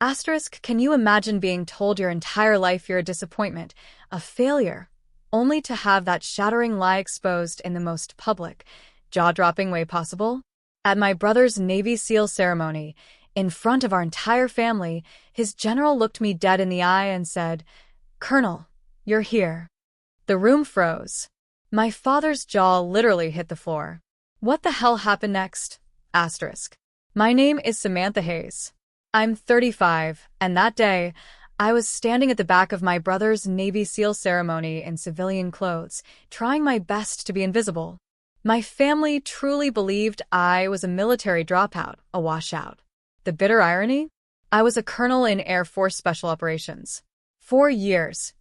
Asterisk, can you imagine being told your entire life you're a disappointment, a failure, only to have that shattering lie exposed in the most public, jaw-dropping way possible? At my brother's Navy SEAL ceremony, in front of our entire family, his general looked me dead in the eye and said, "Colonel, you're here." The room froze. My father's jaw literally hit the floor. What the hell happened next? Asterisk. My name is Samantha Hayes. I'm 35, and that day, I was standing at the back of my brother's Navy SEAL ceremony in civilian clothes, trying my best to be invisible. My family truly believed I was a military dropout, a washout. The bitter irony? I was a colonel in Air Force Special Operations. For years,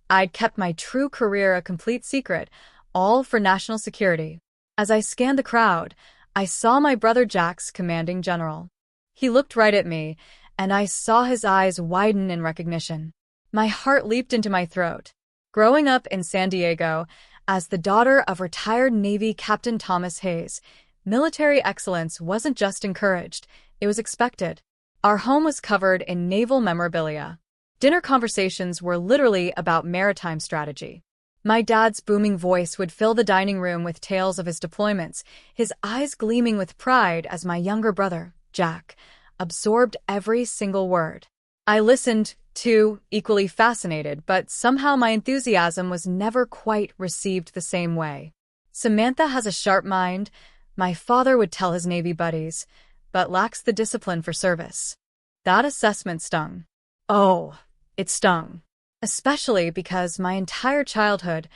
I'd kept my true career a complete secret, all for national security. As I scanned the crowd, I saw my brother Jack's commanding general. He looked right at me, and I saw his eyes widen in recognition. My heart leaped into my throat. Growing up in San Diego, as the daughter of retired Navy Captain Thomas Hayes, military excellence wasn't just encouraged, it was expected. Our home was covered in naval memorabilia. Dinner conversations were literally about maritime strategy. My dad's booming voice would fill the dining room with tales of his deployments, his eyes gleaming with pride as my younger brother, Jack, absorbed every single word. I listened, too, equally fascinated, but somehow my enthusiasm was never quite received the same way. Samantha has a sharp mind, my father would tell his Navy buddies, but lacks the discipline for service. That assessment stung. Oh, it stung. Especially because my entire childhood,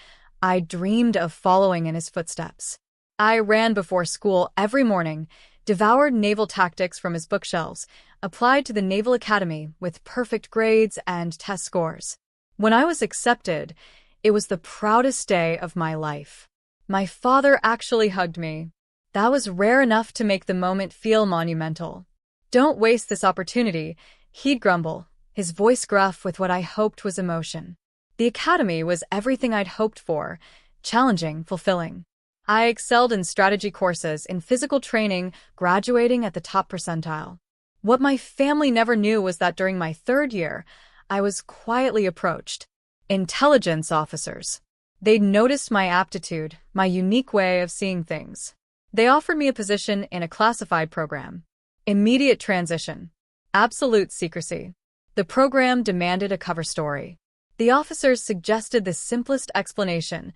I dreamed of following in his footsteps. I ran before school every morning, devoured naval tactics from his bookshelves, applied to the Naval Academy with perfect grades and test scores. When I was accepted, it was the proudest day of my life. My father actually hugged me. That was rare enough to make the moment feel monumental. "Don't waste this opportunity," he'd grumble, his voice gruff with what I hoped was emotion. The academy was everything I'd hoped for, challenging, fulfilling. I excelled in strategy courses, in physical training, graduating at the top percentile. What my family never knew was that during my third year, I was quietly approached. Intelligence officers. They'd noticed my aptitude, my unique way of seeing things. They offered me a position in a classified program. Immediate transition. Absolute secrecy. The program demanded a cover story. The officers suggested the simplest explanation.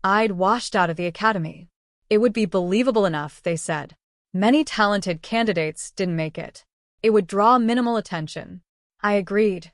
I'd washed out of the academy. It would be believable enough, they said. Many talented candidates didn't make it. It would draw minimal attention. I agreed,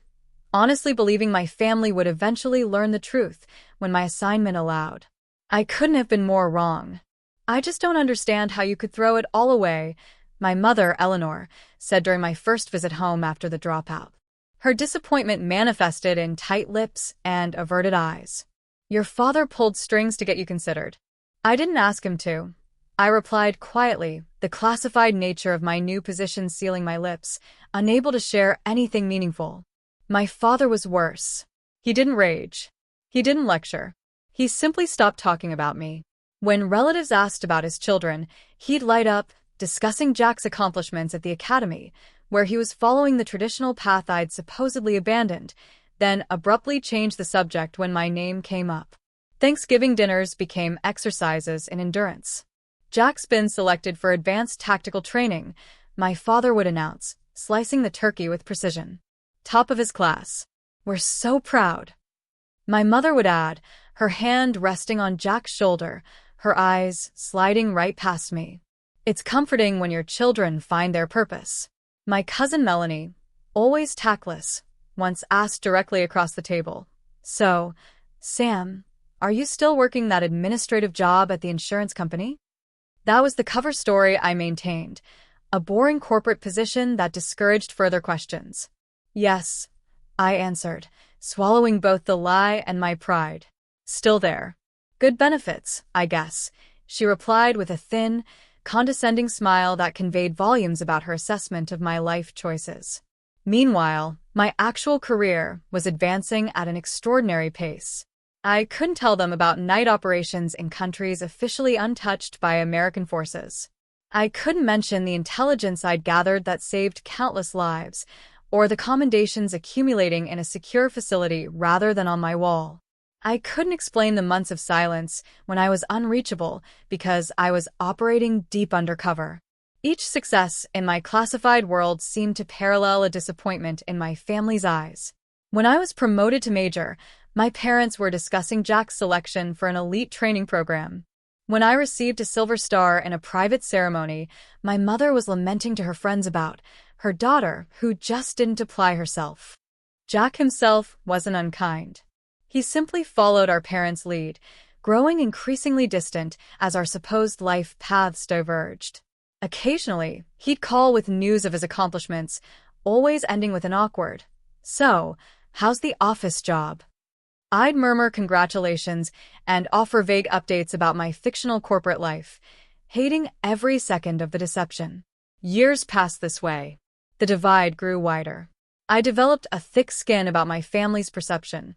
honestly believing my family would eventually learn the truth when my assignment allowed. I couldn't have been more wrong. "I just don't understand how you could throw it all away," my mother, Eleanor, said during my first visit home after the dropout. Her disappointment manifested in tight lips and averted eyes. "Your father pulled strings to get you considered." "I didn't ask him to," I replied quietly, the classified nature of my new position sealing my lips, unable to share anything meaningful. My father was worse. He didn't rage. He didn't lecture. He simply stopped talking about me. When relatives asked about his children, he'd light up, discussing Jack's accomplishments at the academy, where he was following the traditional path I'd supposedly abandoned, then abruptly change the subject when my name came up. Thanksgiving dinners became exercises in endurance. "Jack's been selected for advanced tactical training," my father would announce, slicing the turkey with precision. "Top of his class. We're so proud." My mother would add, her hand resting on Jack's shoulder, her eyes sliding right past me. "It's comforting when your children find their purpose." My cousin Melanie, always tactless, once asked directly across the table, "So, Sam, are you still working that administrative job at the insurance company?" That was the cover story I maintained, a boring corporate position that discouraged further questions. "Yes," I answered, swallowing both the lie and my pride. "Still there. Good benefits, I guess," she replied with a thin, condescending smile that conveyed volumes about her assessment of my life choices. Meanwhile, my actual career was advancing at an extraordinary pace. I couldn't tell them about night operations in countries officially untouched by American forces. I couldn't mention the intelligence I'd gathered that saved countless lives, or the commendations accumulating in a secure facility rather than on my wall. I couldn't explain the months of silence when I was unreachable because I was operating deep undercover. Each success in my classified world seemed to parallel a disappointment in my family's eyes. When I was promoted to major, my parents were discussing Jack's selection for an elite training program. When I received a silver star in a private ceremony, my mother was lamenting to her friends about her daughter who just didn't apply herself. Jack himself wasn't unkind. He simply followed our parents' lead, growing increasingly distant as our supposed life paths diverged. Occasionally, he'd call with news of his accomplishments, always ending with an awkward, "So, how's the office job?" I'd murmur congratulations and offer vague updates about my fictional corporate life, hating every second of the deception. Years passed this way. The divide grew wider. I developed a thick skin about my family's perception,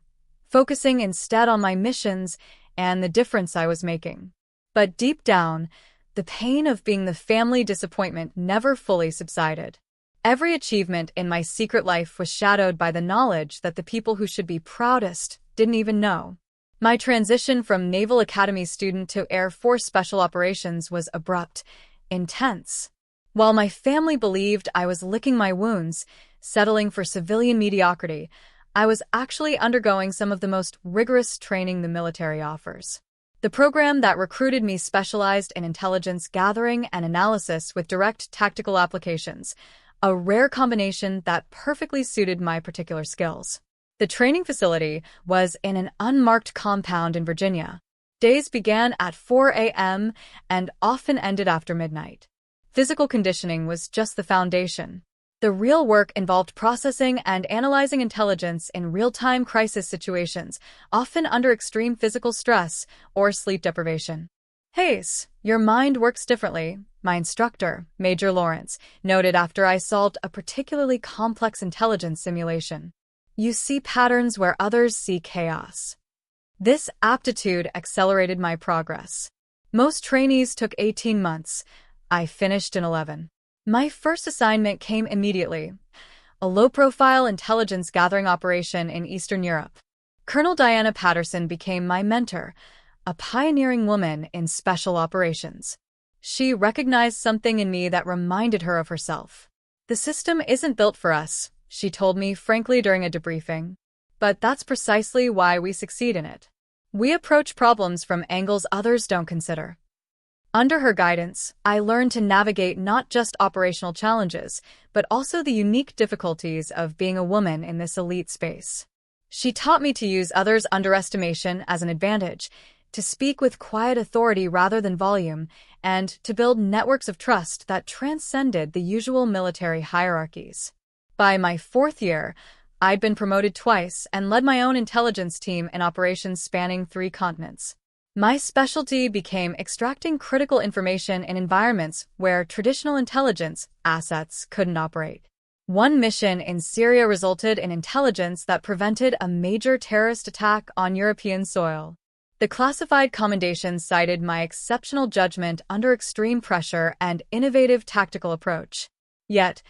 focusing instead on my missions and the difference I was making. But deep down, the pain of being the family disappointment never fully subsided. Every achievement in my secret life was shadowed by the knowledge that the people who should be proudest didn't even know. My transition from Naval Academy student to Air Force Special Operations was abrupt, intense. While my family believed I was licking my wounds, settling for civilian mediocrity, I was actually undergoing some of the most rigorous training the military offers. The program that recruited me specialized in intelligence gathering and analysis with direct tactical applications, a rare combination that perfectly suited my particular skills. The training facility was in an unmarked compound in Virginia. Days began at 4 a.m. and often ended after midnight. Physical conditioning was just the foundation. The real work involved processing and analyzing intelligence in real-time crisis situations, often under extreme physical stress or sleep deprivation. "Hayes, your mind works differently," my instructor, Major Lawrence, noted after I solved a particularly complex intelligence simulation. "You see patterns where others see chaos." This aptitude accelerated my progress. Most trainees took 18 months. I finished in 11. My first assignment came immediately, a low-profile intelligence gathering operation in Eastern Europe. Colonel Diana Patterson became my mentor, a pioneering woman in special operations. She recognized something in me that reminded her of herself. "The system isn't built for us," she told me frankly during a debriefing. "But that's precisely why we succeed in it. We approach problems from angles others don't consider." Under her guidance, I learned to navigate not just operational challenges, but also the unique difficulties of being a woman in this elite space. She taught me to use others' underestimation as an advantage, to speak with quiet authority rather than volume, and to build networks of trust that transcended the usual military hierarchies. By my 4th year, I'd been promoted twice and led my own intelligence team in operations spanning 3 continents. My specialty became extracting critical information in environments where traditional intelligence assets couldn't operate. One mission in Syria resulted in intelligence that prevented a major terrorist attack on European soil. The classified commendations cited my exceptional judgment under extreme pressure and innovative tactical approach. Yet,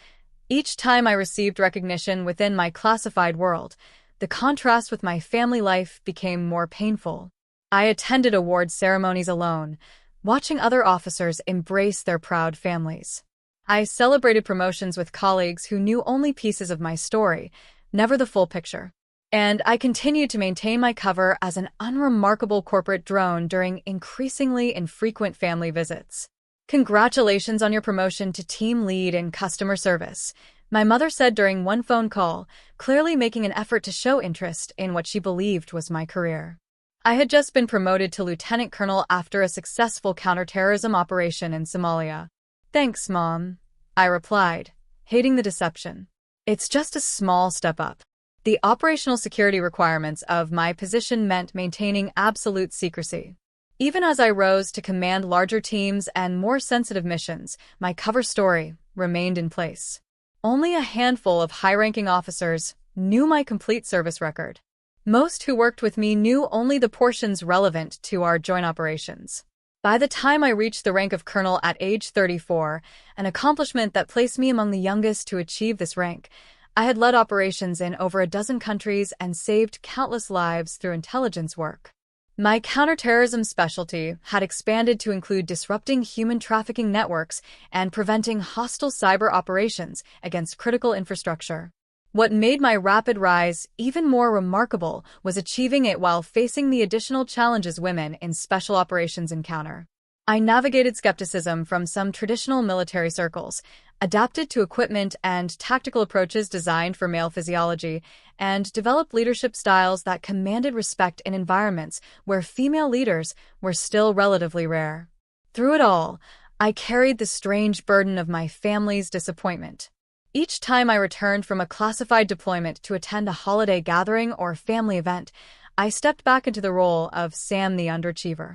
each time I received recognition within my classified world, the contrast with my family life became more painful. I attended award ceremonies alone, watching other officers embrace their proud families. I celebrated promotions with colleagues who knew only pieces of my story, never the full picture. And I continued to maintain my cover as an unremarkable corporate drone during increasingly infrequent family visits. "Congratulations on your promotion to team lead in customer service," my mother said during one phone call, clearly making an effort to show interest in what she believed was my career. I had just been promoted to lieutenant colonel after a successful counterterrorism operation in Somalia. "Thanks, Mom," I replied, hating the deception. "It's just a small step up." The operational security requirements of my position meant maintaining absolute secrecy. Even as I rose to command larger teams and more sensitive missions, my cover story remained in place. Only a handful of high-ranking officers knew my complete service record. Most who worked with me knew only the portions relevant to our joint operations. By the time I reached the rank of colonel at age 34, an accomplishment that placed me among the youngest to achieve this rank, I had led operations in over a dozen countries and saved countless lives through intelligence work. My counterterrorism specialty had expanded to include disrupting human trafficking networks and preventing hostile cyber operations against critical infrastructure. What made my rapid rise even more remarkable was achieving it while facing the additional challenges women in special operations encounter. I navigated skepticism from some traditional military circles, adapted to equipment and tactical approaches designed for male physiology, and developed leadership styles that commanded respect in environments where female leaders were still relatively rare. Through it all, I carried the strange burden of my family's disappointment. Each time I returned from a classified deployment to attend a holiday gathering or family event, I stepped back into the role of Sam the underachiever.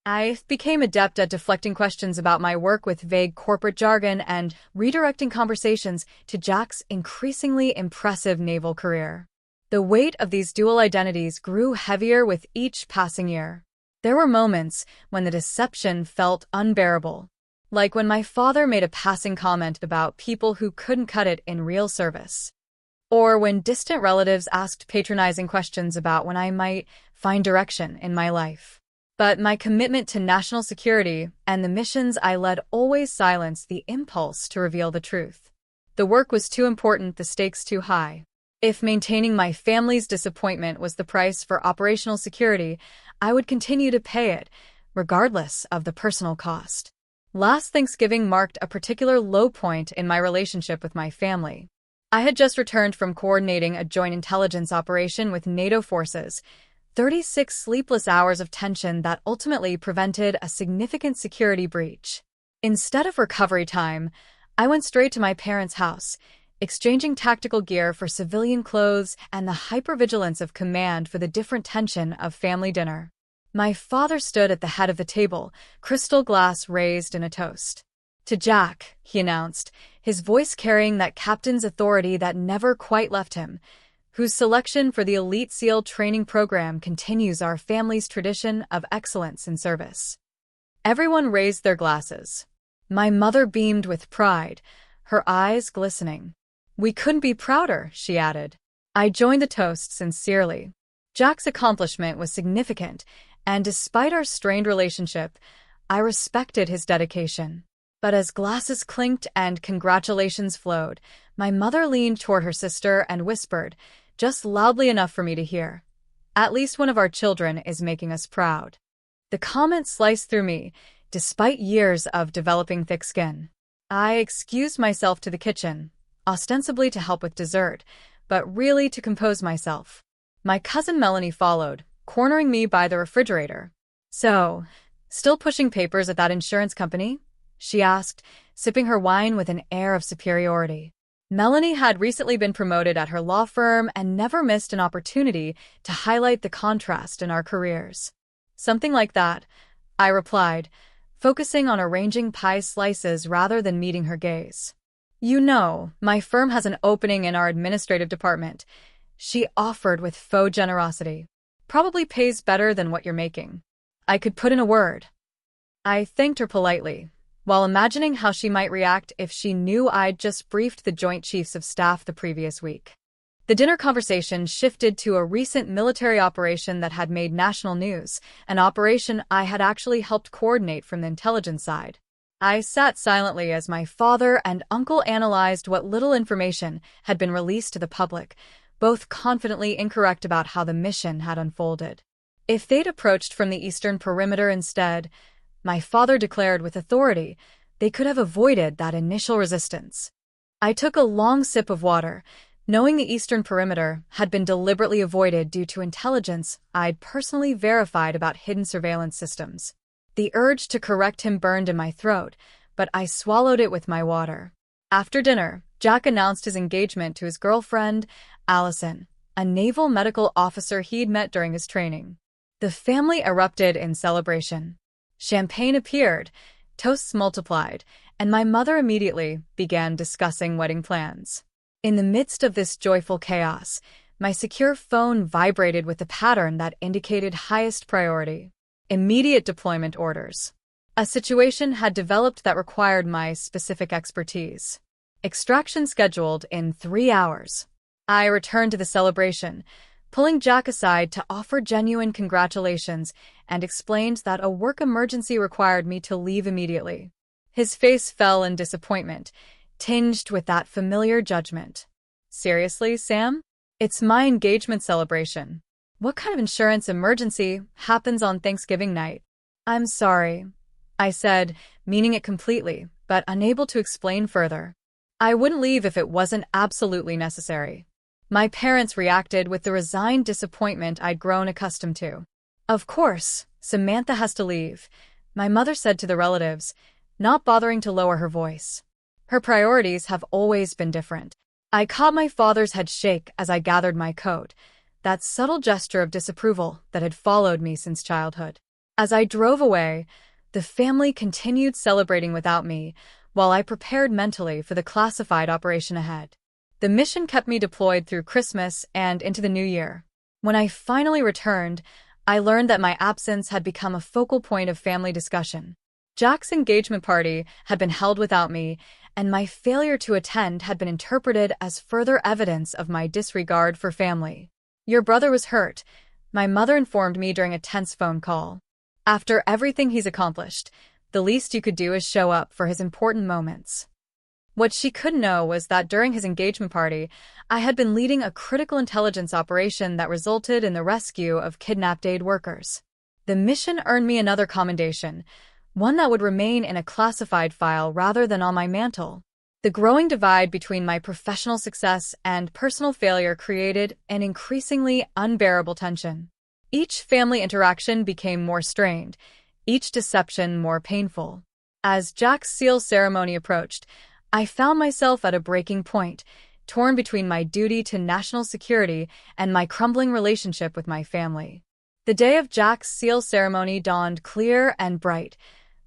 I became adept at deflecting questions about my work with vague corporate jargon and redirecting conversations to Jack's increasingly impressive naval career. The weight of these dual identities grew heavier with each passing year. There were moments when the deception felt unbearable, like when my father made a passing comment about people who couldn't cut it in real service, or when distant relatives asked patronizing questions about when I might find direction in my life. But my commitment to national security and the missions I led always silenced the impulse to reveal the truth. The work was too important, the stakes too high. If maintaining my family's disappointment was the price for operational security, I would continue to pay it, regardless of the personal cost. Last Thanksgiving marked a particular low point in my relationship with my family. I had just returned from coordinating a joint intelligence operation with NATO forces, 36 sleepless hours of tension that ultimately prevented a significant security breach. Instead of recovery time, I went straight to my parents' house, exchanging tactical gear for civilian clothes and the hypervigilance of command for the different tension of family dinner. My father stood at the head of the table, crystal glass raised in a toast. "To Jack," he announced, his voice carrying that captain's authority that never quite left him, whose selection for the Elite SEAL training program continues our family's tradition of excellence in service. Everyone raised their glasses. My mother beamed with pride, her eyes glistening. "We couldn't be prouder," she added. I joined the toast sincerely. Jack's accomplishment was significant, and despite our strained relationship, I respected his dedication. But as glasses clinked and congratulations flowed, my mother leaned toward her sister and whispered, just loudly enough for me to hear, "At least one of our children is making us proud." The comment sliced through me, despite years of developing thick skin. I excused myself to the kitchen, ostensibly to help with dessert, but really to compose myself. My cousin Melanie followed, cornering me by the refrigerator. "So, still pushing papers at that insurance company?" she asked, sipping her wine with an air of superiority. Melanie had recently been promoted at her law firm and never missed an opportunity to highlight the contrast in our careers. "Something like that," I replied, focusing on arranging pie slices rather than meeting her gaze. "You know, my firm has an opening in our administrative department," she offered with faux generosity. "Probably pays better than what you're making. I could put in a word." I thanked her politely, while imagining how she might react if she knew I'd just briefed the Joint Chiefs of Staff the previous week. The dinner conversation shifted to a recent military operation that had made national news, an operation I had actually helped coordinate from the intelligence side. I sat silently as my father and uncle analyzed what little information had been released to the public, both confidently incorrect about how the mission had unfolded. If they'd approached from the eastern perimeter instead, my father declared with authority, they could have avoided that initial resistance. I took a long sip of water, knowing the eastern perimeter had been deliberately avoided due to intelligence I'd personally verified about hidden surveillance systems. The urge to correct him burned in my throat, but I swallowed it with my water. After dinner, Jack announced his engagement to his girlfriend, Allison, a naval medical officer he'd met during his training. The family erupted in celebration. Champagne appeared, toasts multiplied, and my mother immediately began discussing wedding plans. In the midst of this joyful chaos, my secure phone vibrated with a pattern that indicated highest priority: immediate deployment orders. A situation had developed that required my specific expertise. Extraction scheduled in 3 hours. I returned to the celebration, pulling Jack aside to offer genuine congratulations and explained that a work emergency required me to leave immediately. His face fell in disappointment, tinged with that familiar judgment. Seriously, Sam? It's my engagement celebration. What kind of insurance emergency happens on Thanksgiving night? I'm sorry, I said, meaning it completely, but unable to explain further. I wouldn't leave if it wasn't absolutely necessary. My parents reacted with the resigned disappointment I'd grown accustomed to. Of course, Samantha has to leave, my mother said to the relatives, not bothering to lower her voice. Her priorities have always been different. I caught my father's head shake as I gathered my coat, that subtle gesture of disapproval that had followed me since childhood. As I drove away, the family continued celebrating without me, while I prepared mentally for the classified operation ahead. The mission kept me deployed through Christmas and into the new year. When I finally returned, I learned that my absence had become a focal point of family discussion. Jack's engagement party had been held without me, and my failure to attend had been interpreted as further evidence of my disregard for family. Your brother was hurt, my mother informed me during a tense phone call. After everything he's accomplished, the least you could do is show up for his important moments. What she couldn't know was that during his engagement party, I had been leading a critical intelligence operation that resulted in the rescue of kidnapped aid workers. The mission earned me another commendation, one that would remain in a classified file rather than on my mantle. The growing divide between my professional success and personal failure created an increasingly unbearable tension. Each family interaction became more strained, each deception more painful. As Jack's seal ceremony approached, I found myself at a breaking point, torn between my duty to national security and my crumbling relationship with my family. The day of Jack's seal ceremony dawned clear and bright,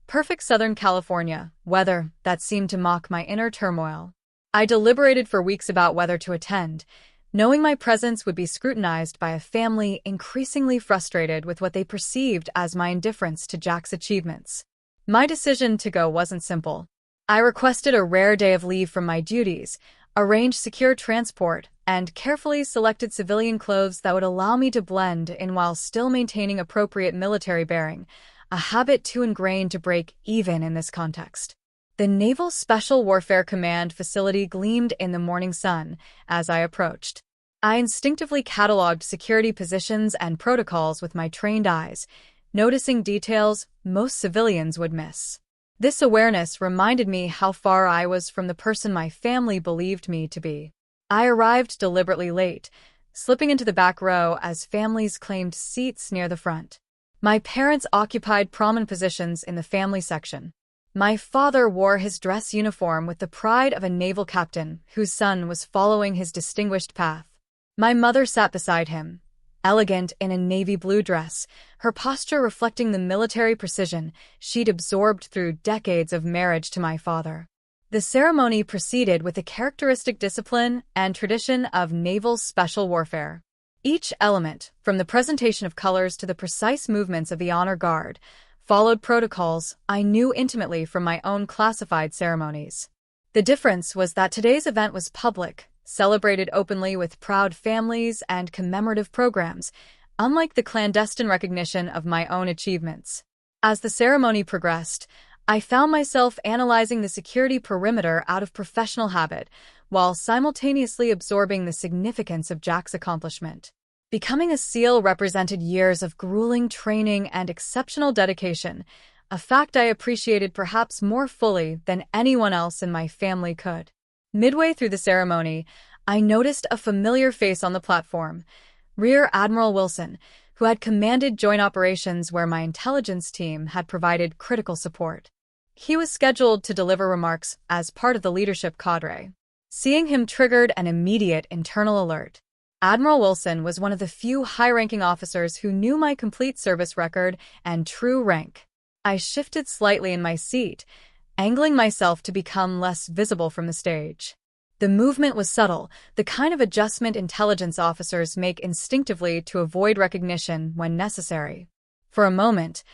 perfect Southern California weather that seemed to mock my inner turmoil. I deliberated for weeks about whether to attend, knowing my presence would be scrutinized by a family increasingly frustrated with what they perceived as my indifference to Jack's achievements. My decision to go wasn't simple. I requested a rare day of leave from my duties, arranged secure transport, and carefully selected civilian clothes that would allow me to blend in while still maintaining appropriate military bearing, a habit too ingrained to break even in this context. The Naval Special Warfare Command facility gleamed in the morning sun as I approached. I instinctively cataloged security positions and protocols with my trained eyes, noticing details most civilians would miss. This awareness reminded me how far I was from the person my family believed me to be. I arrived deliberately late, slipping into the back row as families claimed seats near the front. My parents occupied prominent positions in the family section. My father wore his dress uniform with the pride of a naval captain whose son was following his distinguished path. My mother sat beside him, elegant in a navy blue dress, her posture reflecting the military precision she'd absorbed through decades of marriage to my father. The ceremony proceeded with the characteristic discipline and tradition of naval special warfare. Each element, from the presentation of colors to the precise movements of the honor guard, followed protocols I knew intimately from my own classified ceremonies. The difference was that today's event was public, celebrated openly with proud families and commemorative programs, unlike the clandestine recognition of my own achievements. As the ceremony progressed, I found myself analyzing the security perimeter out of professional habit, while simultaneously absorbing the significance of Jack's accomplishment. Becoming a SEAL represented years of grueling training and exceptional dedication, a fact I appreciated perhaps more fully than anyone else in my family could. Midway through the ceremony, I noticed a familiar face on the platform, Rear Admiral Wilson, who had commanded joint operations where my intelligence team had provided critical support. He was scheduled to deliver remarks as part of the leadership cadre. Seeing him triggered an immediate internal alert. Admiral Wilson was one of the few high-ranking officers who knew my complete service record and true rank. I shifted slightly in my seat, angling myself to become less visible from the stage. The movement was subtle, the kind of adjustment intelligence officers make instinctively to avoid recognition when necessary. For a moment,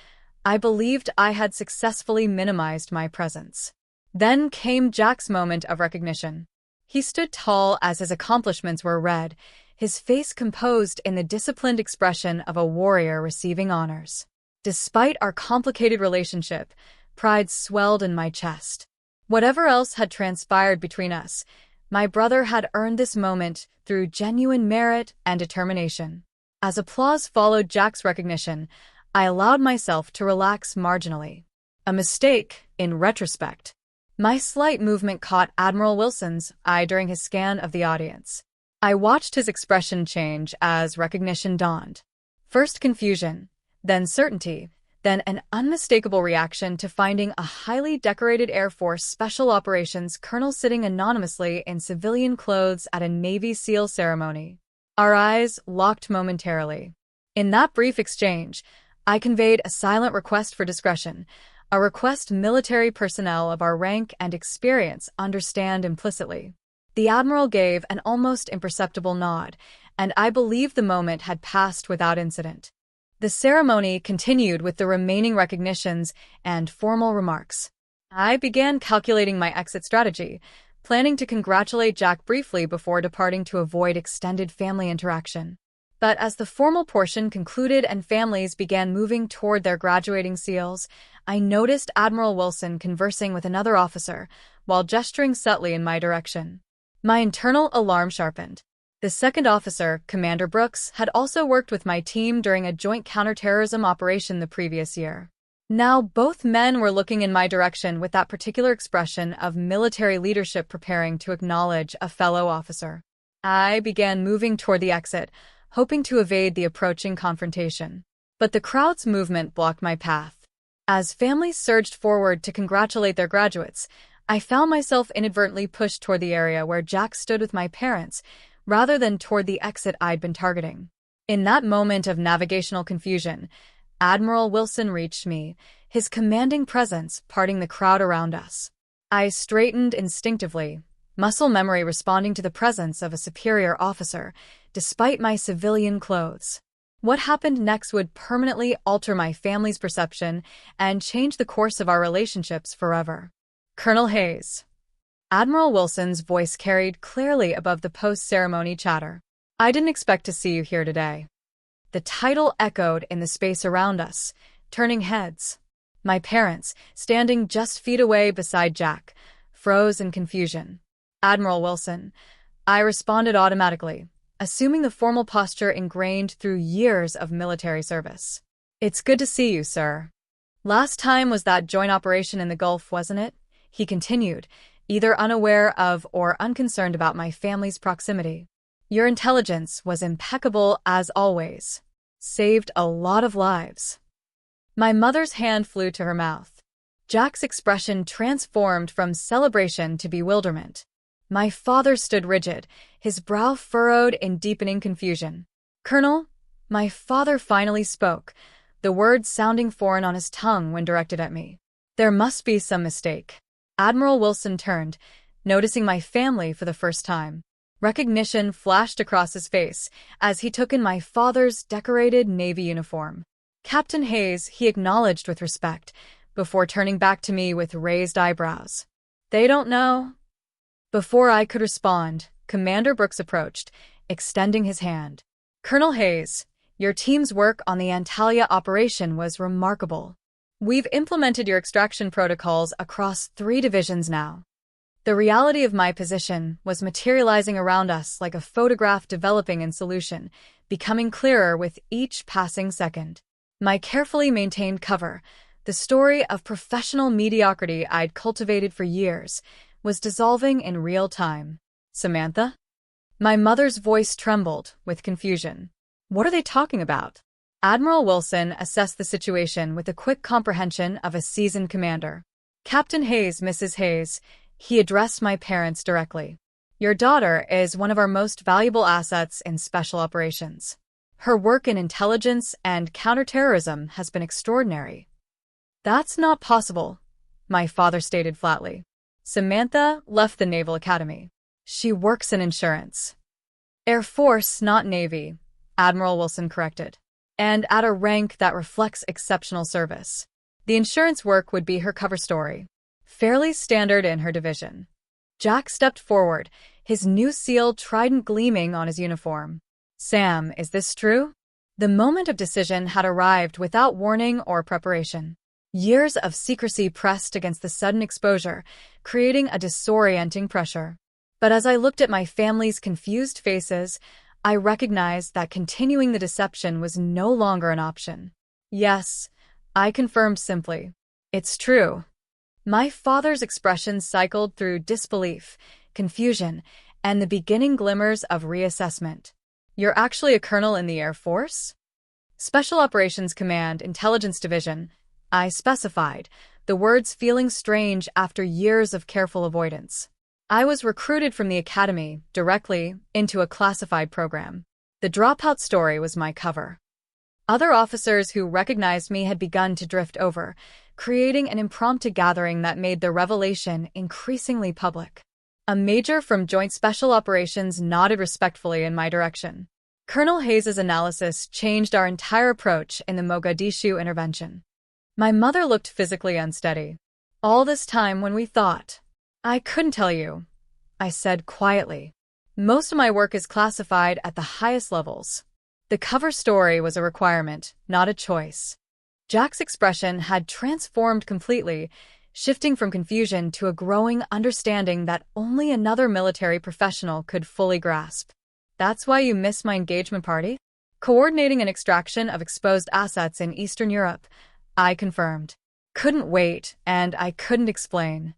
I believed I had successfully minimized my presence. Then came Jack's moment of recognition. He stood tall as his accomplishments were read, his face composed in the disciplined expression of a warrior receiving honors. Despite our complicated relationship, pride swelled in my chest. Whatever else had transpired between us, my brother had earned this moment through genuine merit and determination. As applause followed Jack's recognition, I allowed myself to relax marginally. A mistake, in retrospect. My slight movement caught Admiral Wilson's eye during his scan of the audience. I watched his expression change as recognition dawned. First confusion, then certainty, then an unmistakable reaction to finding a highly decorated Air Force Special Operations colonel sitting anonymously in civilian clothes at a Navy SEAL ceremony. Our eyes locked momentarily. In that brief exchange, I conveyed a silent request for discretion, a request military personnel of our rank and experience understand implicitly. The Admiral gave an almost imperceptible nod, and I believed the moment had passed without incident. The ceremony continued with the remaining recognitions and formal remarks. I began calculating my exit strategy, planning to congratulate Jack briefly before departing to avoid extended family interaction. But as the formal portion concluded and families began moving toward their graduating seals, I noticed Admiral Wilson conversing with another officer while gesturing subtly in my direction. My internal alarm sharpened. The second officer, Commander Brooks, had also worked with my team during a joint counterterrorism operation the previous year. Now both men were looking in my direction with that particular expression of military leadership preparing to acknowledge a fellow officer. I began moving toward the exit, hoping to evade the approaching confrontation. But the crowd's movement blocked my path. As families surged forward to congratulate their graduates, I found myself inadvertently pushed toward the area where Jack stood with my parents, rather than toward the exit I'd been targeting. In that moment of navigational confusion, Admiral Wilson reached me, his commanding presence parting the crowd around us. I straightened instinctively, muscle memory responding to the presence of a superior officer, despite my civilian clothes. What happened next would permanently alter my family's perception and change the course of our relationships forever. Colonel Hayes. Admiral Wilson's voice carried clearly above the post-ceremony chatter. I didn't expect to see you here today. The title echoed in the space around us, turning heads. My parents, standing just feet away beside Jack, froze in confusion. Admiral Wilson. I responded automatically, assuming the formal posture ingrained through years of military service. It's good to see you, sir. Last time was that joint operation in the Gulf, wasn't it? He continued, either unaware of or unconcerned about my family's proximity. Your intelligence was impeccable as always. Saved a lot of lives. My mother's hand flew to her mouth. Jack's expression transformed from celebration to bewilderment. My father stood rigid, his brow furrowed in deepening confusion. Colonel, my father finally spoke, the words sounding foreign on his tongue when directed at me. There must be some mistake. Admiral Wilson turned, noticing my family for the first time. Recognition flashed across his face as he took in my father's decorated Navy uniform. Captain Hayes, he acknowledged with respect, before turning back to me with raised eyebrows. They don't know? Before I could respond, Commander Brooks approached, extending his hand. Colonel Hayes, your team's work on the Antalya operation was remarkable. We've implemented your extraction protocols across 3 divisions now. The reality of my position was materializing around us like a photograph developing in solution, becoming clearer with each passing second. My carefully maintained cover, the story of professional mediocrity I'd cultivated for years, was dissolving in real time. Samantha? My mother's voice trembled with confusion. What are they talking about? Admiral Wilson assessed the situation with the quick comprehension of a seasoned commander. Captain Hayes, Mrs. Hayes, he addressed my parents directly. Your daughter is one of our most valuable assets in special operations. Her work in intelligence and counterterrorism has been extraordinary. That's not possible, my father stated flatly. Samantha left the Naval Academy. She works in insurance. Air Force, not Navy, Admiral Wilson corrected. And at a rank that reflects exceptional service. The insurance work would be her cover story. fairly standard in her division. Jack stepped forward, his new seal trident gleaming on his uniform. Sam, is this true? The moment of decision had arrived without warning or preparation. Years of secrecy pressed against the sudden exposure, creating a disorienting pressure. But as I looked at my family's confused faces, I recognized that continuing the deception was no longer an option. Yes, I confirmed simply. It's true. My father's expression cycled through disbelief, confusion, and the beginning glimmers of reassessment. You're actually a colonel in the Air Force? Special Operations Command, Intelligence Division, I specified, the words feeling strange after years of careful avoidance. I was recruited from the academy, directly, into a classified program. The dropout story was my cover. Other officers who recognized me had begun to drift over, creating an impromptu gathering that made the revelation increasingly public. A major from Joint Special Operations nodded respectfully in my direction. Colonel Hayes's analysis changed our entire approach in the Mogadishu intervention. My mother looked physically unsteady. All this time when we thought. I couldn't tell you, I said quietly. Most of my work is classified at the highest levels. The cover story was a requirement, not a choice. Jack's expression had transformed completely, shifting from confusion to a growing understanding that only another military professional could fully grasp. That's why you missed my engagement party? Coordinating an extraction of exposed assets in Eastern Europe, I confirmed. Couldn't wait, and I couldn't explain.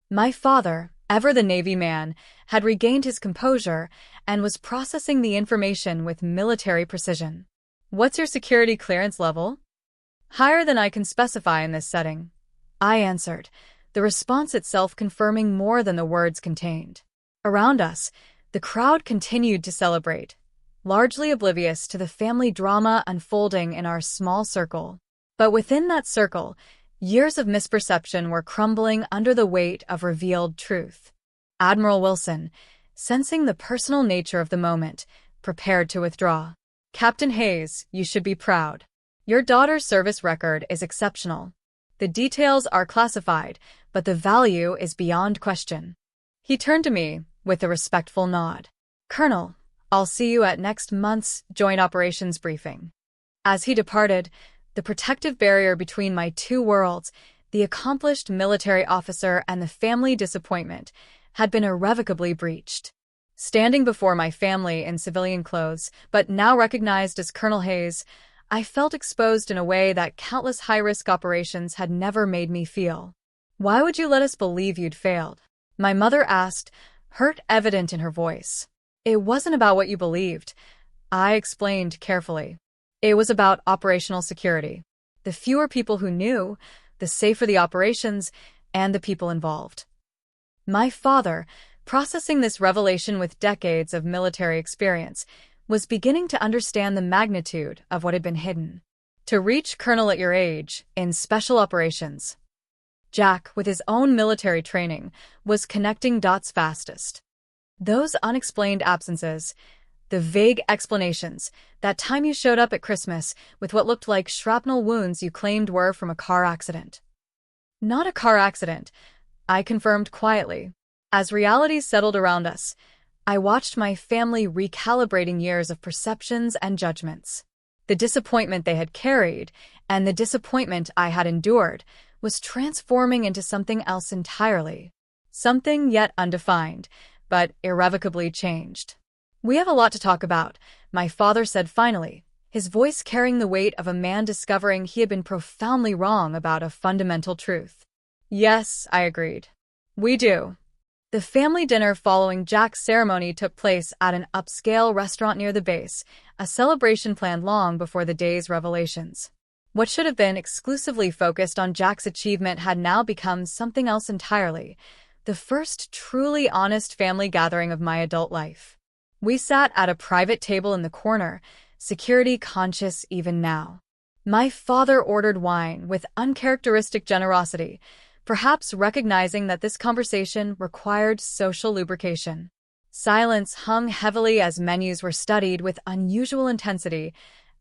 My father, ever the Navy man, had regained his composure and was processing the information with military precision. What's your security clearance level? Higher than I can specify in this setting, I answered, the response itself confirming more than the words contained. Around us, the crowd continued to celebrate, largely oblivious to the family drama unfolding in our small circle. But within that circle, years of misperception were crumbling under the weight of revealed truth. Admiral Wilson, sensing the personal nature of the moment, prepared to withdraw. Captain Hayes, you should be proud. Your daughter's service record is exceptional. The details are classified, but the value is beyond question. He turned to me with a respectful nod. Colonel, I'll see you at next month's Joint Operations Briefing. As he departed, the protective barrier between my two worlds, the accomplished military officer and the family disappointment, had been irrevocably breached. Standing before my family in civilian clothes, but now recognized as Colonel Hayes, I felt exposed in a way that countless high-risk operations had never made me feel. Why would you let us believe you'd failed? My mother asked, hurt evident in her voice. It wasn't about what you believed, I explained carefully. It was about operational security. The fewer people who knew, the safer the operations and the people involved. My father, processing this revelation with decades of military experience, was beginning to understand the magnitude of what had been hidden. To reach colonel at your age, in special operations. Jack, with his own military training, was connecting dots fastest. Those unexplained absences, the vague explanations, that time you showed up at Christmas with what looked like shrapnel wounds you claimed were from a car accident. Not a car accident, I confirmed quietly. As reality settled around us, I watched my family recalibrating years of perceptions and judgments. The disappointment they had carried, and the disappointment I had endured, was transforming into something else entirely. Something yet undefined, but irrevocably changed. We have a lot to talk about, my father said finally, his voice carrying the weight of a man discovering he had been profoundly wrong about a fundamental truth. Yes, I agreed. We do. The family dinner following Jack's ceremony took place at an upscale restaurant near the base, a celebration planned long before the day's revelations. What should have been exclusively focused on Jack's achievement had now become something else entirely, the first truly honest family gathering of my adult life. We sat at a private table in the corner, security conscious even now. My father ordered wine with uncharacteristic generosity, perhaps recognizing that this conversation required social lubrication. Silence hung heavily as menus were studied with unusual intensity,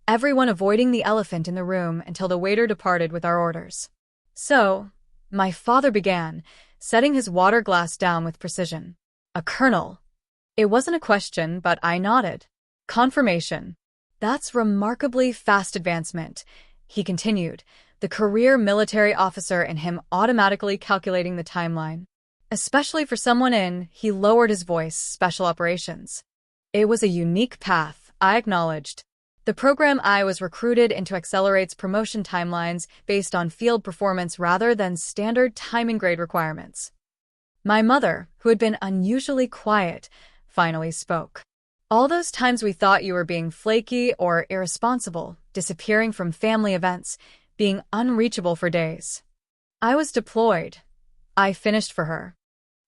everyone avoiding the elephant in the room until the waiter departed with our orders. So, My father began, setting his water glass down with precision. A colonel. It wasn't a question, but I nodded. Confirmation. That's remarkably fast advancement, he continued, the career military officer in him automatically calculating the timeline. Especially for someone in, he lowered his voice, special operations. It was a unique path, I acknowledged. The program I was recruited into accelerates promotion timelines based on field performance rather than standard time and grade requirements. My mother, who had been unusually quiet, finally spoke. All those times we thought you were being flaky or irresponsible, disappearing from family events, being unreachable for days. I was deployed. I finished for her.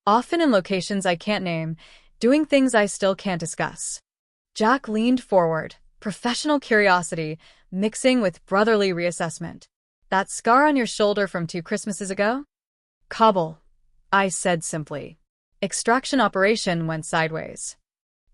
Often in locations I can't name, doing things I still can't discuss. Jack leaned forward, professional curiosity mixing with brotherly reassessment. That scar on your shoulder from 2 Christmases ago? Kabul, I said simply. Extraction operation went sideways.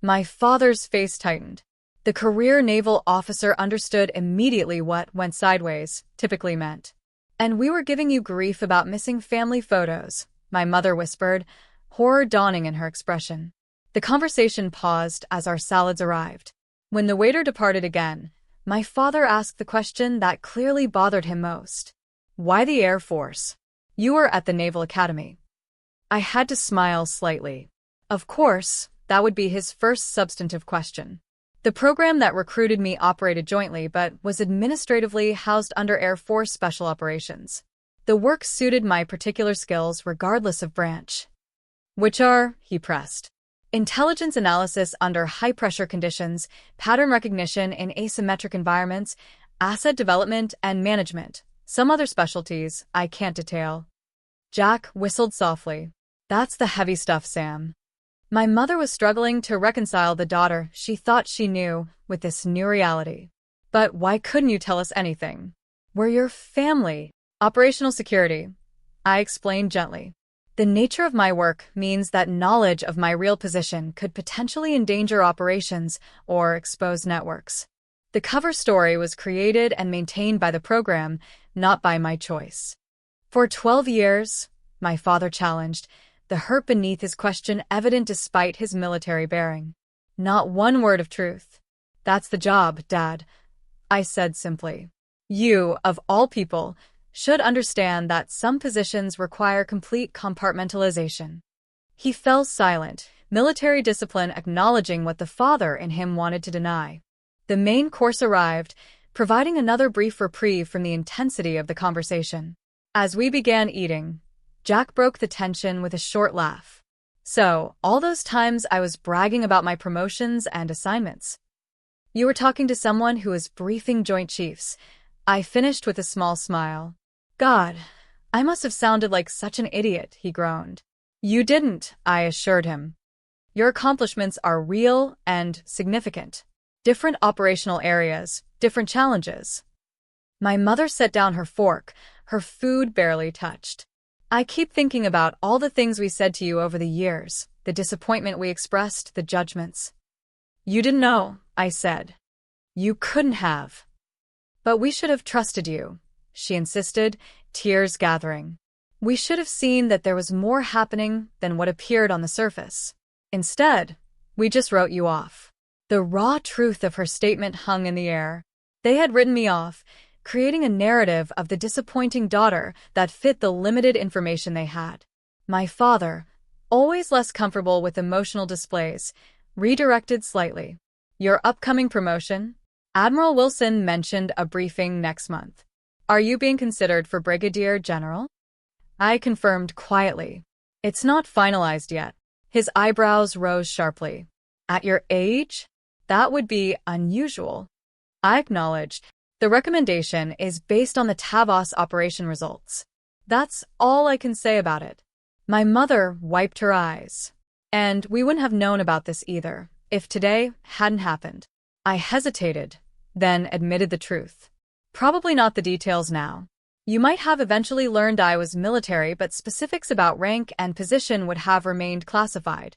My father's face tightened. The career naval officer understood immediately what went sideways typically meant. And we were giving you grief about missing family photos, my mother whispered, horror dawning in her expression. The conversation paused as our salads arrived. When the waiter departed again, my father asked the question that clearly bothered him most. Why the Air Force? You were at the Naval Academy. I had to smile slightly. Of course, that would be his first substantive question. The program that recruited me operated jointly but was administratively housed under Air Force Special Operations. The work suited my particular skills regardless of branch. Which are, he pressed, intelligence analysis under high-pressure conditions, pattern recognition in asymmetric environments, asset development and management, some other specialties I can't detail. Jack whistled softly. That's the heavy stuff, Sam. My mother was struggling to reconcile the daughter she thought she knew with this new reality. But why couldn't you tell us anything? We're your family. Operational security, I explained gently. The nature of my work means that knowledge of my real position could potentially endanger operations or expose networks. The cover story was created and maintained by the program, not by my choice. For 12 years, my father challenged, the hurt beneath his question evident despite his military bearing. Not one word of truth. That's the job, Dad, I said simply. You, of all people, should understand that some positions require complete compartmentalization. He fell silent, military discipline acknowledging what the father in him wanted to deny. The main course arrived, providing another brief reprieve from the intensity of the conversation. As we began eating, Jack broke the tension with a short laugh. So, all those times I was bragging about my promotions and assignments. You were talking to someone who was briefing Joint Chiefs. I finished with a small smile. God, I must have sounded like such an idiot, he groaned. You didn't, I assured him. Your accomplishments are real and significant. Different operational areas, different challenges. My mother set down her fork, her food barely touched. I keep thinking about all the things we said to you over the years, the disappointment we expressed, the judgments. You didn't know, I said. You couldn't have. But we should have trusted you, she insisted, tears gathering. We should have seen that there was more happening than what appeared on the surface. Instead, we just wrote you off. The raw truth of her statement hung in the air. They had written me off, creating a narrative of the disappointing daughter that fit the limited information they had. My father, always less comfortable with emotional displays, redirected slightly. Your upcoming promotion? Admiral Wilson mentioned a briefing next month. Are you being considered for Brigadier General? I confirmed quietly. It's not finalized yet. His eyebrows rose sharply. At your age? That would be unusual. I acknowledged. The recommendation is based on the Tavos operation results. That's all I can say about it. My mother wiped her eyes. And we wouldn't have known about this either, if today hadn't happened. I hesitated, then admitted the truth. Probably not the details now. You might have eventually learned I was military, but specifics about rank and position would have remained classified.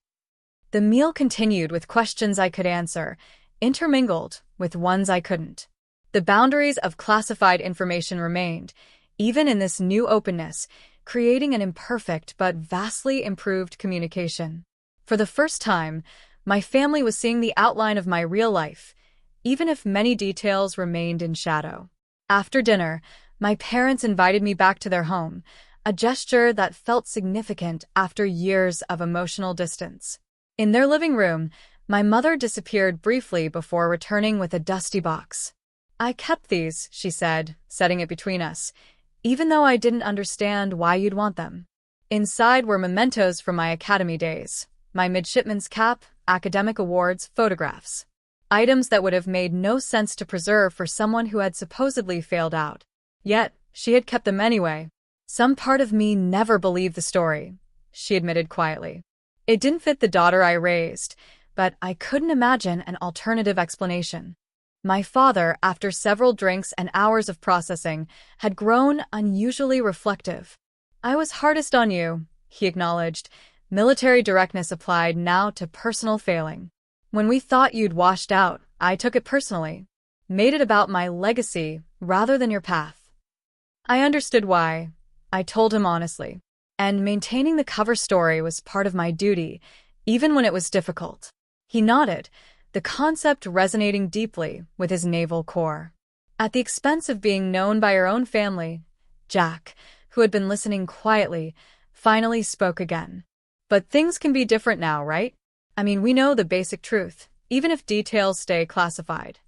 The meal continued with questions I could answer, intermingled with ones I couldn't. The boundaries of classified information remained, even in this new openness, creating an imperfect but vastly improved communication. For the first time, my family was seeing the outline of my real life, even if many details remained in shadow. After dinner, my parents invited me back to their home, a gesture that felt significant after years of emotional distance. In their living room, my mother disappeared briefly before returning with a dusty box. "I kept these," she said, setting it between us, "even though I didn't understand why you'd want them." Inside were mementos from my academy days, my midshipman's cap, academic awards, photographs. Items that would have made no sense to preserve for someone who had supposedly failed out. Yet, she had kept them anyway. "Some part of me never believed the story," she admitted quietly. "It didn't fit the daughter I raised, but I couldn't imagine an alternative explanation." My father, after several drinks and hours of processing, had grown unusually reflective. "I was hardest on you," he acknowledged, military directness applied now to personal failing. "When we thought you'd washed out, I took it personally. Made it about my legacy rather than your path." I understood why. I told him honestly. And maintaining the cover story was part of my duty, even when it was difficult. He nodded, the concept resonating deeply with his naval core. At the expense of being known by her own family, Jack, who had been listening quietly, finally spoke again. "But things can be different now, right? I mean, we know the basic truth, even if details stay classified."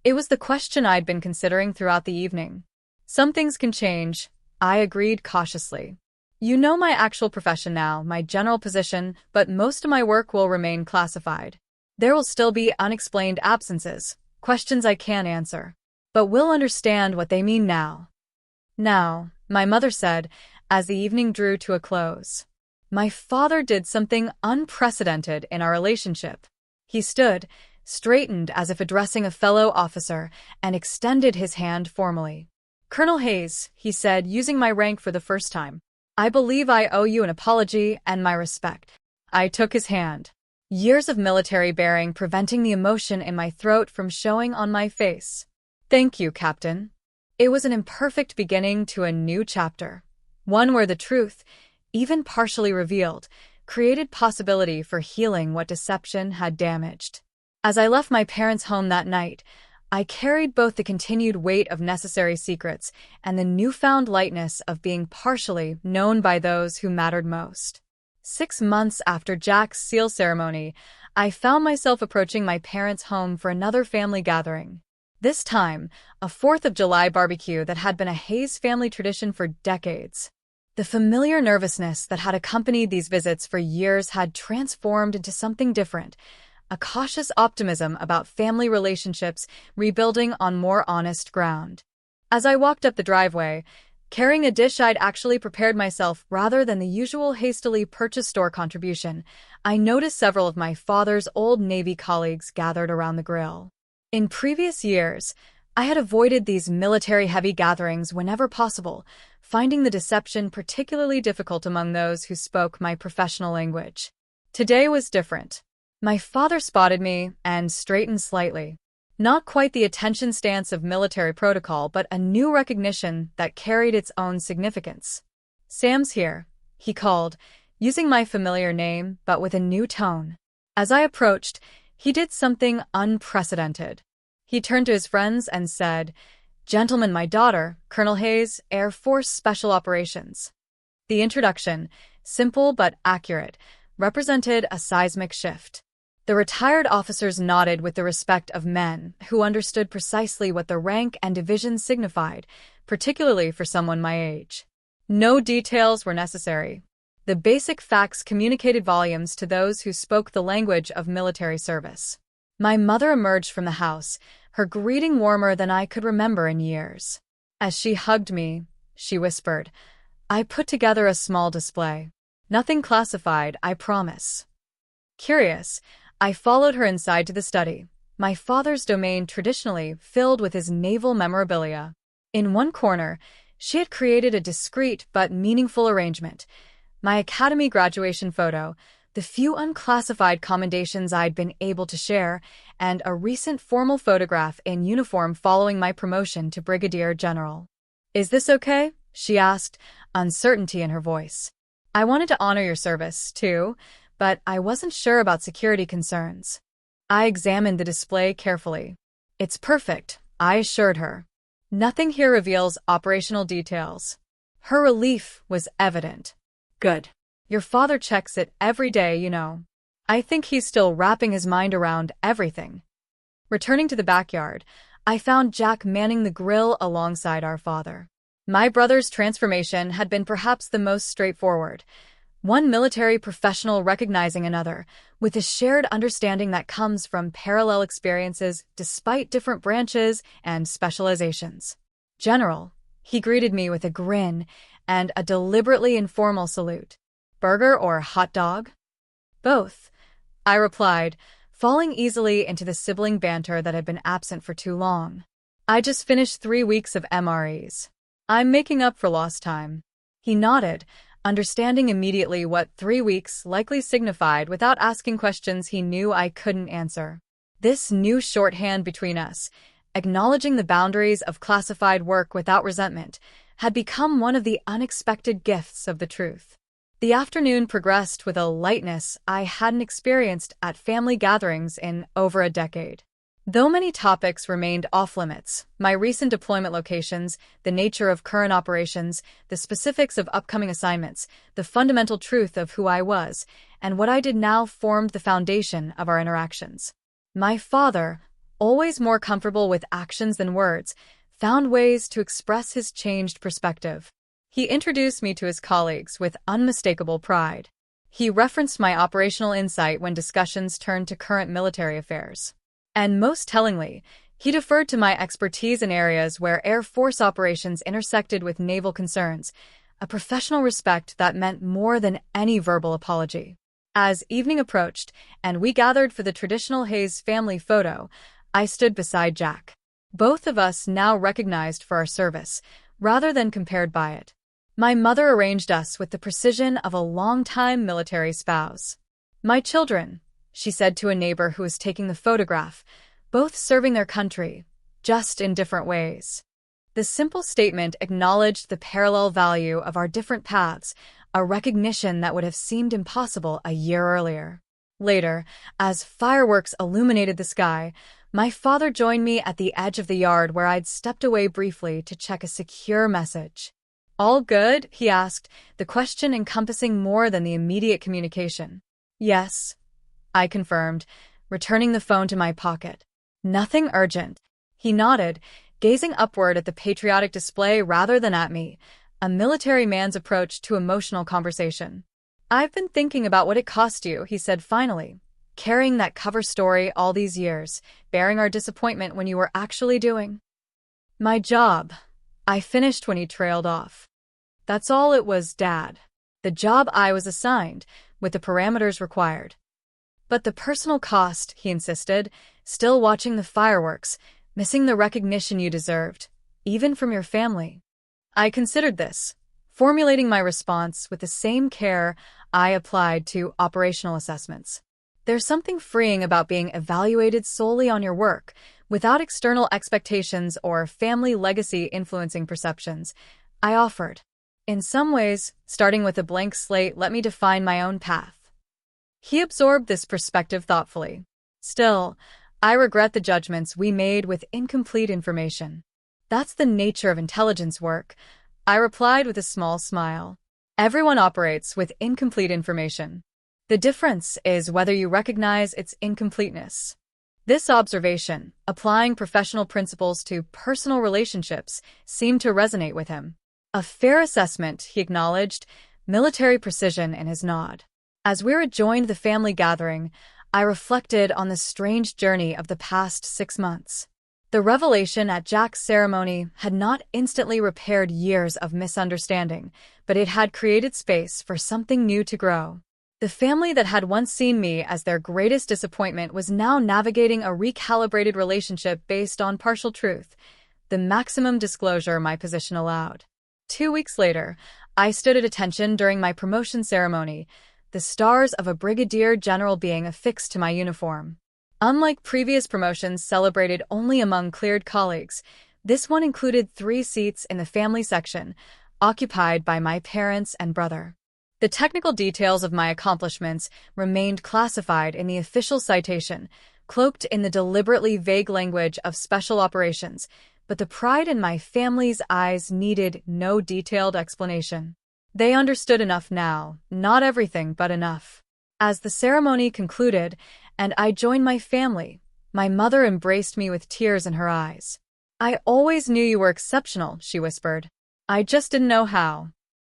It was the question I'd been considering throughout the evening. "Some things can change," I agreed cautiously. "You know my actual profession now, my general position, but most of my work will remain classified. There will still be unexplained absences, questions I can't answer. But we'll understand what they mean now." "Now," my mother said, as the evening drew to a close. "My father did something unprecedented in our relationship." He stood, straightened as if addressing a fellow officer, and extended his hand formally. "Colonel Hayes," he said, using my rank for the first time, "I believe I owe you an apology and my respect." I took his hand. Years of military bearing preventing the emotion in my throat from showing on my face. "Thank you, Captain." It was an imperfect beginning to a new chapter, one where the truth, even partially revealed, created possibility for healing what deception had damaged. As I left my parents' home that night, I carried both the continued weight of necessary secrets and the newfound lightness of being partially known by those who mattered most. 6 months after Jack's seal ceremony, I found myself approaching my parents' home for another family gathering. This time, a 4th of July barbecue that had been a Hayes family tradition for decades. The familiar nervousness that had accompanied these visits for years had transformed into something different, a cautious optimism about family relationships rebuilding on more honest ground. As I walked up the driveway, carrying a dish I'd actually prepared myself rather than the usual hastily purchased store contribution, I noticed several of my father's old Navy colleagues gathered around the grill. In previous years, I had avoided these military-heavy gatherings whenever possible, finding the deception particularly difficult among those who spoke my professional language. Today was different. My father spotted me and straightened slightly. Not quite the attention stance of military protocol, but a new recognition that carried its own significance. "Sam's here," he called, using my familiar name but with a new tone. As I approached, he did something unprecedented. He turned to his friends and said, "Gentlemen, my daughter, Colonel Hayes, Air Force Special Operations." The introduction, simple but accurate, represented a seismic shift. The retired officers nodded with the respect of men who understood precisely what the rank and division signified, particularly for someone my age. No details were necessary. The basic facts communicated volumes to those who spoke the language of military service. My mother emerged from the house, her greeting warmer than I could remember in years. As she hugged me, she whispered, "I put together a small display. Nothing classified, I promise." Curious, I followed her inside to the study, my father's domain traditionally filled with his naval memorabilia. In one corner, she had created a discreet but meaningful arrangement: my academy graduation photo, the few unclassified commendations I'd been able to share, and a recent formal photograph in uniform following my promotion to Brigadier General. "Is this okay?" she asked, uncertainty in her voice. I wanted to honor your service, too, but I wasn't sure about security concerns. I examined the display carefully. It's perfect, I assured her. Nothing here reveals operational details. Her relief was evident. Good. Your father checks it every day, you know. I think he's still wrapping his mind around everything. Returning to the backyard, I found Jack manning the grill alongside our father. My brother's transformation had been perhaps the most straightforward. One military professional recognizing another, with a shared understanding that comes from parallel experiences despite different branches and specializations. General, he greeted me with a grin and a deliberately informal salute. Burger or hot dog? Both, I replied, falling easily into the sibling banter that had been absent for too long. I just finished 3 weeks of MREs. I'm making up for lost time. He nodded, understanding immediately what 3 weeks likely signified without asking questions he knew I couldn't answer. This new shorthand between us, acknowledging the boundaries of classified work without resentment, had become one of the unexpected gifts of the truth. The afternoon progressed with a lightness I hadn't experienced at family gatherings in over a decade. Though many topics remained off-limits, my recent deployment locations, the nature of current operations, the specifics of upcoming assignments, the fundamental truth of who I was, and what I did now formed the foundation of our interactions. My father, always more comfortable with actions than words, found ways to express his changed perspective. He introduced me to his colleagues with unmistakable pride. He referenced my operational insight when discussions turned to current military affairs. And most tellingly, he deferred to my expertise in areas where Air Force operations intersected with naval concerns, a professional respect that meant more than any verbal apology. As evening approached, and we gathered for the traditional Hayes family photo, I stood beside Jack. Both of us now recognized for our service, rather than compared by it. My mother arranged us with the precision of a longtime military spouse. My children, she said to a neighbor who was taking the photograph, both serving their country, just in different ways. The simple statement acknowledged the parallel value of our different paths, a recognition that would have seemed impossible a year earlier. Later, as fireworks illuminated the sky, my father joined me at the edge of the yard where I'd stepped away briefly to check a secure message. All good? He asked, the question encompassing more than the immediate communication. Yes, I confirmed, returning the phone to my pocket. Nothing urgent. He nodded, gazing upward at the patriotic display rather than at me, a military man's approach to emotional conversation. I've been thinking about what it cost you, he said finally, carrying that cover story all these years, bearing our disappointment when you were actually doing my job. I finished when he trailed off. That's all it was, Dad. The job I was assigned, with the parameters required. But the personal cost, he insisted, still watching the fireworks, missing the recognition you deserved, even from your family. I considered this, formulating my response with the same care I applied to operational assessments. There's something freeing about being evaluated solely on your work, without external expectations or family legacy influencing perceptions, I offered. In some ways, starting with a blank slate let me define my own path. He absorbed this perspective thoughtfully. Still, I regret the judgments we made with incomplete information. That's the nature of intelligence work, I replied with a small smile. Everyone operates with incomplete information. The difference is whether you recognize its incompleteness. This observation, applying professional principles to personal relationships, seemed to resonate with him. A fair assessment, he acknowledged, military precision in his nod. As we rejoined the family gathering, I reflected on the strange journey of the past 6 months. The revelation at Jack's ceremony had not instantly repaired years of misunderstanding, but it had created space for something new to grow. The family that had once seen me as their greatest disappointment was now navigating a recalibrated relationship based on partial truth, the maximum disclosure my position allowed. 2 weeks later, I stood at attention during my promotion ceremony, the stars of a brigadier general being affixed to my uniform. Unlike previous promotions celebrated only among cleared colleagues, this one included 3 seats in the family section, occupied by my parents and brother. The technical details of my accomplishments remained classified in the official citation, cloaked in the deliberately vague language of special operations, but the pride in my family's eyes needed no detailed explanation. They understood enough now, not everything, but enough. As the ceremony concluded, and I joined my family, my mother embraced me with tears in her eyes. "I always knew you were exceptional," she whispered. "I just didn't know how."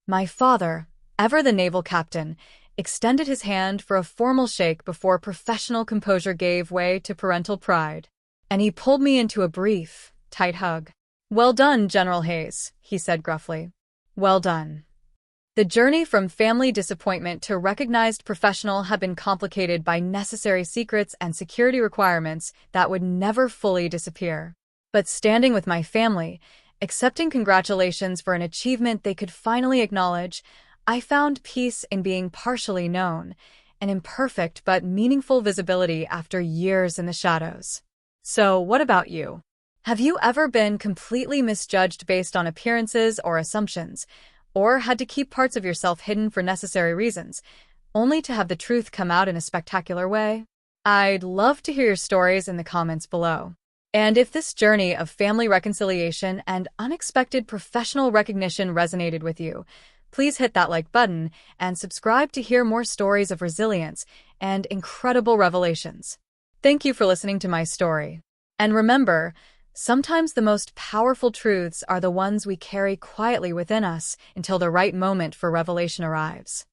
My father, ever the naval captain, extended his hand for a formal shake before professional composure gave way to parental pride, and he pulled me into a brief, tight hug. "Well done, General Hayes," he said gruffly. "Well done." The journey from family disappointment to recognized professional had been complicated by necessary secrets and security requirements that would never fully disappear. But standing with my family, accepting congratulations for an achievement they could finally acknowledge, I found peace in being partially known, an imperfect but meaningful visibility after years in the shadows. So, what about you? Have you ever been completely misjudged based on appearances or assumptions, or had to keep parts of yourself hidden for necessary reasons, only to have the truth come out in a spectacular way? I'd love to hear your stories in the comments below. And if this journey of family reconciliation and unexpected professional recognition resonated with you, please hit that like button and subscribe to hear more stories of resilience and incredible revelations. Thank you for listening to my story. And remember, sometimes the most powerful truths are the ones we carry quietly within us until the right moment for revelation arrives.